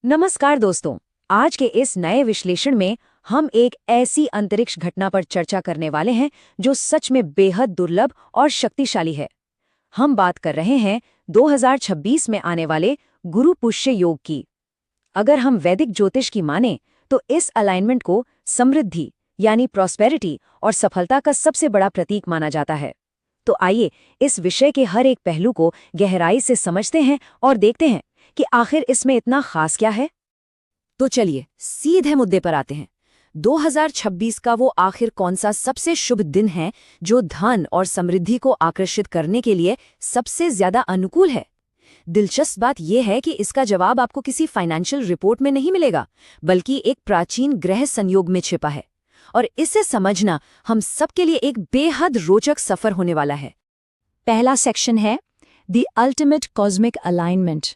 नमस्कार दोस्तों। आज के इस नए विश्लेषण में हम एक ऐसी अंतरिक्ष घटना पर चर्चा करने वाले हैं जो सच में बेहद दुर्लभ और शक्तिशाली है। हम बात कर रहे हैं 2026 में आने वाले गुरु पुष्य योग की। अगर हम वैदिक ज्योतिष की माने तो इस अलाइनमेंट को समृद्धि यानी प्रॉस्पेरिटी और सफलता का सबसे बड़ा प्रतीक माना जाता है। तो आइए इस विषय के हर एक पहलू को गहराई से समझते हैं और देखते हैं कि आखिर इसमें इतना खास क्या है। तो चलिए सीधे मुद्दे पर आते हैं। 2026 का वो आखिर कौन सा सबसे शुभ दिन है जो धन और समृद्धि को आकर्षित करने के लिए सबसे ज्यादा अनुकूल है? दिलचस्प बात यह है कि इसका जवाब आपको किसी फाइनेंशियल रिपोर्ट में नहीं मिलेगा, बल्कि एक प्राचीन ग्रह संयोग में छिपा है। और इसे समझना हम सबके लिए एक बेहद रोचक सफर होने वाला है। पहला सेक्शन है द अल्टीमेट कॉस्मिक अलाइनमेंट।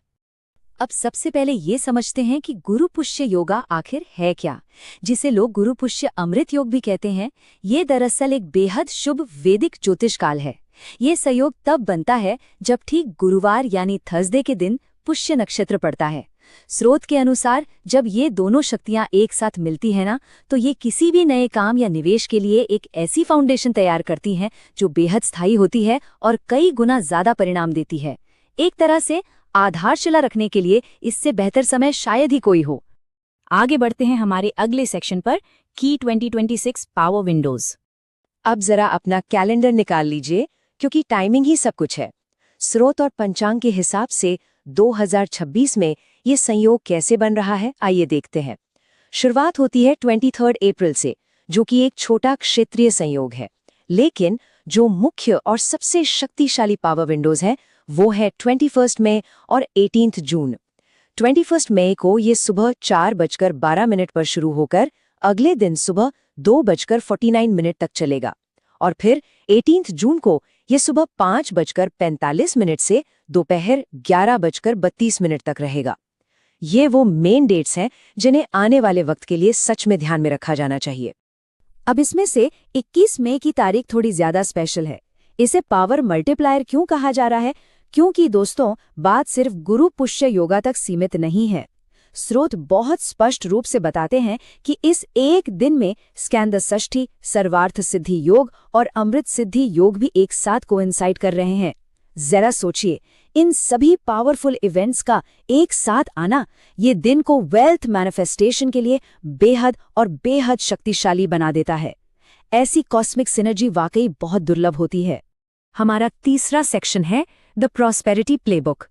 अब सबसे पहले ये समझते हैं कि गुरु पुष्य योगा आखिर है क्या, जिसे लोग गुरु पुष्य अमृत योग भी कहते हैं। ये दरअसल एक बेहद शुभ वैदिक ज्योतिष काल है। ये संयोग तब बनता है जब ठीक गुरुवार यानी थर्सडे के दिन पुष्य नक्षत्र पड़ता है। स्रोत के अनुसार जब ये दोनों शक्तियां एक साथ मिलती हैं ना, तो ये किसी भी नए काम या निवेश के लिए एक ऐसी फाउंडेशन तैयार करती हैं जो बेहद स्थायी होती है और कई गुना ज्यादा परिणाम देती है। एक तरह से आधारशिला रखने के लिए इससे बेहतर समय शायद ही कोई हो। आगे बढ़ते हैं हमारे अगले सेक्शन पर, की 2026 पावर विंडोज। अब जरा अपना कैलेंडर निकाल लीजिए, क्योंकि टाइमिंग ही सब कुछ है। स्रोत और पंचांग के हिसाब से 2026 में ये संयोग कैसे बन रहा है, आइए देखते हैं। शुरुआत होती है 23 अप्रैल से, जो कि एक छोटा क्षेत्रीय संयोग है। लेकिन जो मुख्य और सबसे शक्तिशाली पावर विंडोज है वो है 21 मई और 18 जून। 21 मई को ये सुबह 4:12 पर शुरू होकर अगले दिन सुबह 2:49 तक चलेगा। और फिर 18 जून को ये सुबह 5:45 से दोपहर 11:32 तक रहेगा। ये वो मेन डेट्स हैं जिन्हें आने वाले वक्त के लिए सच में ध्यान में रखा जाना चाहिए। अब इसमें से 21 मई की तारीख थोड़ी ज्यादा स्पेशल है। इसे पावर मल्टीप्लायर क्यों कहा जा रहा है? क्योंकि दोस्तों, बात सिर्फ गुरु पुष्य योगा तक सीमित नहीं है। स्रोत बहुत स्पष्ट रूप से बताते हैं कि इस एक दिन में स्कंद षष्ठी, सर्वार्थ सिद्धि योग और अमृत सिद्धि योग भी एक साथ कोइंसाइड कर रहे हैं। जरा सोचिए, इन सभी पावरफुल इवेंट्स का एक साथ आना ये दिन को वेल्थ मैनिफेस्टेशन के लिए बेहद शक्तिशाली बना देता है। ऐसी कॉस्मिक सिनर्जी वाकई बहुत दुर्लभ होती है। हमारा तीसरा सेक्शन है द प्रॉस्पेरिटी प्लेबुक।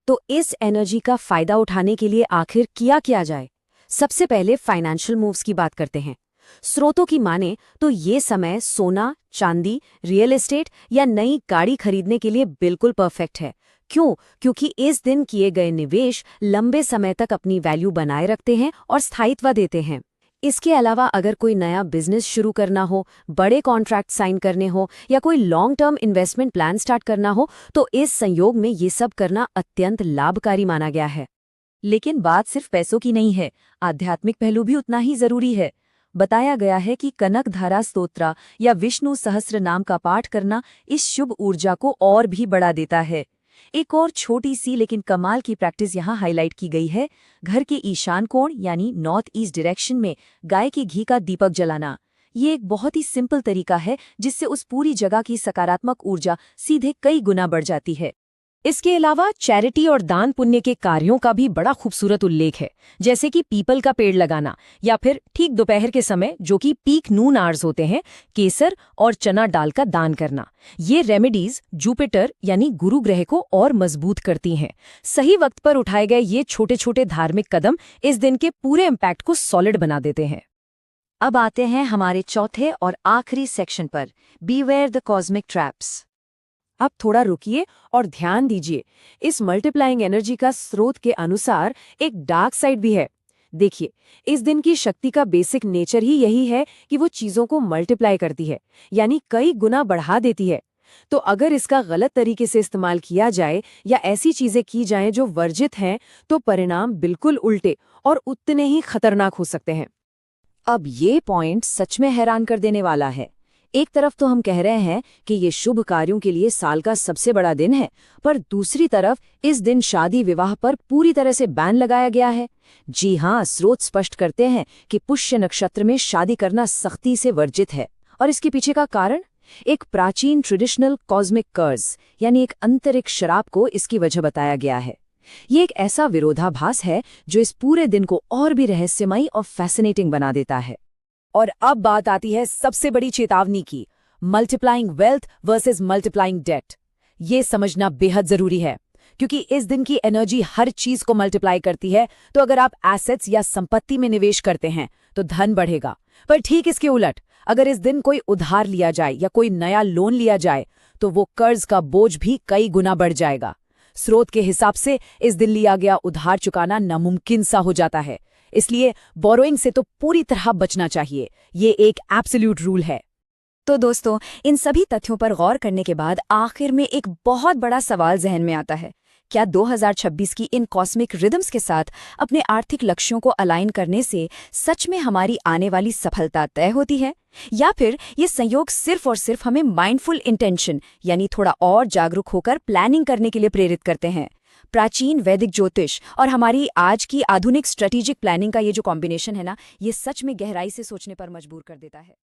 तो इस एनर्जी का फायदा उठाने के लिए आखिर किया जाए? सबसे पहले फाइनेंशियल मूव्स की बात करते हैं। स्रोतों की माने तो ये समय सोना, चांदी, रियल एस्टेट या नई गाड़ी खरीदने के लिए बिल्कुल परफेक्ट है। क्यों? क्योंकि इस दिन किए गए निवेश लंबे समय तक अपनी वैल्यू बनाए रखते हैं और स्थायित्व देते हैं। इसके अलावा अगर कोई नया बिजनेस शुरू करना हो, बड़े कॉन्ट्रैक्ट साइन करने हो या कोई long term investment plan start करना हो, तो इस संयोग में ये सब करना अत्यंत लाभकारी माना गया है। लेकिन बात सिर्फ पैसों की नहीं है, आध्यात्मिक पहलू भी उतना ही जरूरी है। बताया गया है कि कनक धारा स्तोत्र या विष्णु सहस्त्र नाम का पाठ करना इस शुभ ऊर्जा को और भी बढ़ा देता है। एक और छोटी सी लेकिन कमाल की प्रैक्टिस यहाँ हाईलाइट की गई है। घर के ईशान कोण यानी नॉर्थ ईस्ट डायरेक्शन में गाय के घी का दीपक जलाना। ये एक बहुत ही सिंपल तरीका है जिससे उस पूरी जगह की सकारात्मक ऊर्जा सीधे कई गुना बढ़ जाती है। इसके अलावा चैरिटी और दान पुण्य के कार्यों का भी बड़ा खूबसूरत उल्लेख है, जैसे कि पीपल का पेड़ लगाना या फिर ठीक दोपहर के समय, जो कि पीक नून आवर्स होते हैं, केसर और चना दाल का दान करना। ये रेमेडीज जुपिटर यानी गुरु ग्रह को और मजबूत करती हैं। सही वक्त पर उठाए गए ये छोटे छोटे धार्मिक कदम इस दिन के पूरे इम्पैक्ट को सॉलिड बना देते हैं। अब आते हैं हमारे चौथे और आखिरी सेक्शन पर, बीवेयर द कॉस्मिक ट्रैप्स। अब थोड़ा रुकिए और ध्यान दीजिए। इस मल्टीप्लाइंग एनर्जी का स्रोत के अनुसार एक डार्क साइड भी है। देखिए, इस दिन की शक्ति का बेसिक नेचर ही यही है कि वो चीजों को मल्टीप्लाई करती है, यानी कई गुना बढ़ा देती है। तो अगर इसका गलत तरीके से इस्तेमाल किया जाए या ऐसी चीजें की जाएं जो वर्जित हैं, तो परिणाम बिल्कुल उल्टे और उतने ही खतरनाक हो सकते हैं। अब ये पॉइंट सच में हैरान कर देने वाला है। एक तरफ तो हम कह रहे हैं कि ये शुभ कार्यों के लिए साल का सबसे बड़ा दिन है, पर दूसरी तरफ इस दिन शादी विवाह पर पूरी तरह से बैन लगाया गया है। जी हाँ, स्रोत स्पष्ट करते हैं कि पुष्य नक्षत्र में शादी करना सख्ती से वर्जित है। और इसके पीछे का कारण एक प्राचीन ट्रेडिशनल कॉस्मिक कर्ज यानी एक अंतरिक्ष श्राप को इसकी वजह बताया गया है। ये एक ऐसा विरोधाभास है जो इस पूरे दिन को और भी रहस्यमयी और फैसिनेटिंग बना देता है। और अब बात आती है सबसे बड़ी चेतावनी की, multiplying wealth versus multiplying debt. ये समझना बेहद जरूरी है, क्योंकि इस दिन की एनर्जी हर चीज को मल्टीप्लाई करती है। तो अगर आप एसेट्स या संपत्ति में निवेश करते हैं तो धन बढ़ेगा, पर ठीक इसके उलट अगर इस दिन कोई उधार लिया जाए या कोई नया लोन लिया जाए तो वो कर्ज का बोझ भी कई गुना बढ़ जाएगा। स्रोत के हिसाब से इस दिन लिया गया उधार चुकाना नामुमकिन सा हो जाता है, इसलिए बोरोइंग से तो पूरी तरह बचना चाहिए। ये एक एब्सोल्यूट रूल है। तो दोस्तों, इन सभी तथ्यों पर गौर करने के बाद आखिर में एक बहुत बड़ा सवाल जहन में आता है। क्या 2026 की इन कॉस्मिक रिदम्स के साथ अपने आर्थिक लक्ष्यों को अलाइन करने से सच में हमारी आने वाली सफलता तय होती है, या फिर ये संयोग सिर्फ और सिर्फ हमें माइंडफुल इंटेंशन यानी थोड़ा और जागरूक होकर प्लानिंग करने के लिए प्रेरित करते हैं? प्राचीन वैदिक ज्योतिष और हमारी आज की आधुनिक स्ट्रेटेजिक प्लानिंग का ये जो कॉम्बिनेशन है ना, ये सच में गहराई से सोचने पर मजबूर कर देता है।